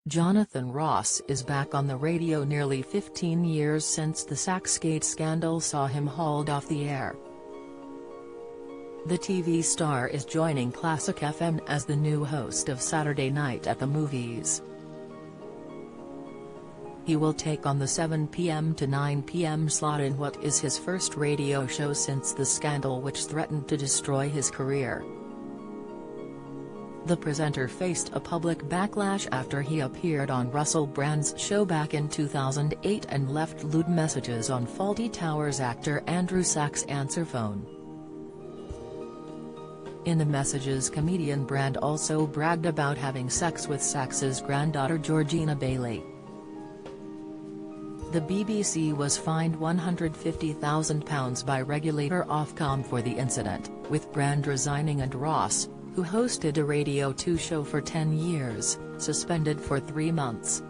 Jonathan Ross is back on the radio nearly 15 years since the Saxgate scandal saw him hauled off the air. The TV star is joining Classic FM as the new host of Saturday Night at the Movies. He will take on the 7 p.m. to 9 p.m. slot in what is his first radio show since the scandal which threatened to destroy his career. The presenter faced a public backlash after he appeared on Russell Brand's show back in 2008 and left lewd messages on Fawlty Towers actor Andrew Sachs' answer phone. In the messages, comedian Brand also bragged about having sex with Sachs's granddaughter Georgina Bailey. The BBC was fined £150,000 by regulator Ofcom for the incident, with Brand resigning and Ross, who hosted a Radio 2 show for 10 years, suspended for 3 months.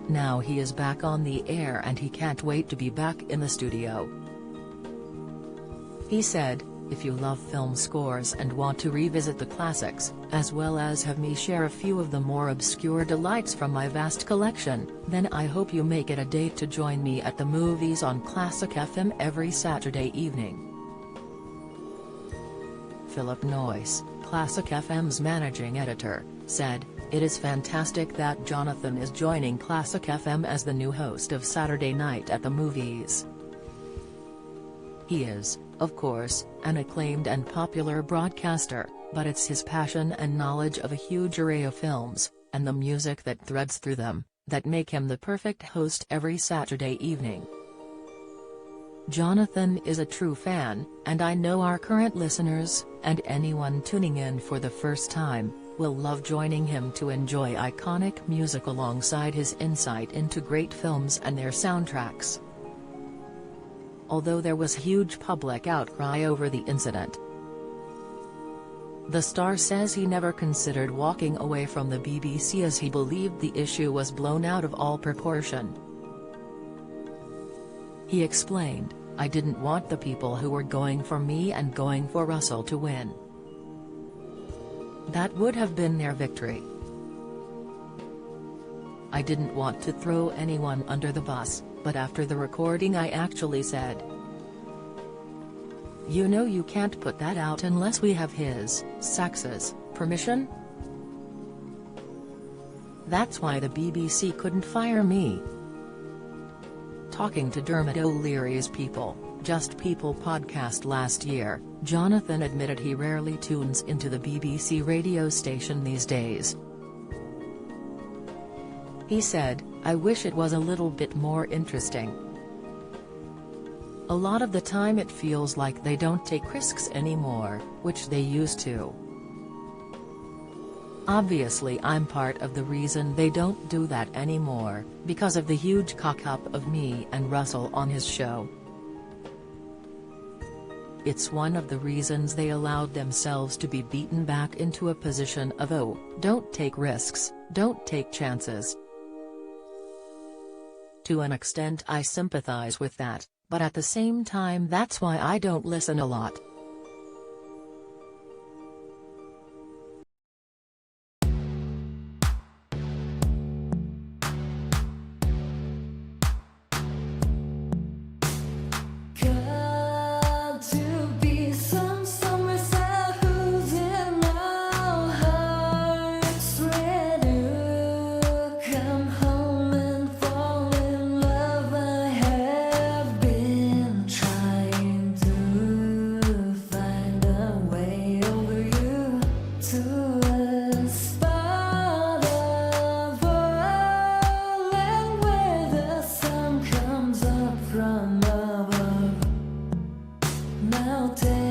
Now he is back on the air and he can't wait to be back in the studio. He said, "If you love film scores and want to revisit the classics, as well as have me share a few of the more obscure delights from my vast collection, then I hope you make it a date to join me at the movies on Classic FM every Saturday evening." Philip Noyce, Classic FM's managing editor, said, "It is fantastic that Jonathan is joining Classic FM as the new host of Saturday Night at the Movies. He is, of course, an acclaimed and popular broadcaster, but it's his passion and knowledge of a huge array of films, and the music that threads through them, that make him the perfect host every Saturday evening. Jonathan is a true fan, and I know our current listeners, and anyone tuning in for the first time, will love joining him to enjoy iconic music alongside his insight into great films and their soundtracks." Although there was huge public outcry over the incident, the star says he never considered walking away from the BBC as he believed the issue was blown out of all proportion. He explained, "I didn't want the people who were going for me and going for Russell to win. That would have been their victory. I didn't want to throw anyone under the bus, but after the recording I actually said, you know, you can't put that out unless we have his, Sachs's, permission. That's why the BBC couldn't fire me." Talking to Dermot O'Leary's People, Just People podcast last year, Jonathan admitted he rarely tunes into the BBC radio station these days. He said, "I wish it was a little bit more interesting. A lot of the time it feels like they don't take risks anymore, which they used to. Obviously I'm part of the reason they don't do that anymore, because of the huge cock-up of me and Russell on his show. It's one of the reasons they allowed themselves to be beaten back into a position of oh, don't take risks, don't take chances. To an extent I sympathize with that, but at the same time that's why I don't listen a lot." Now take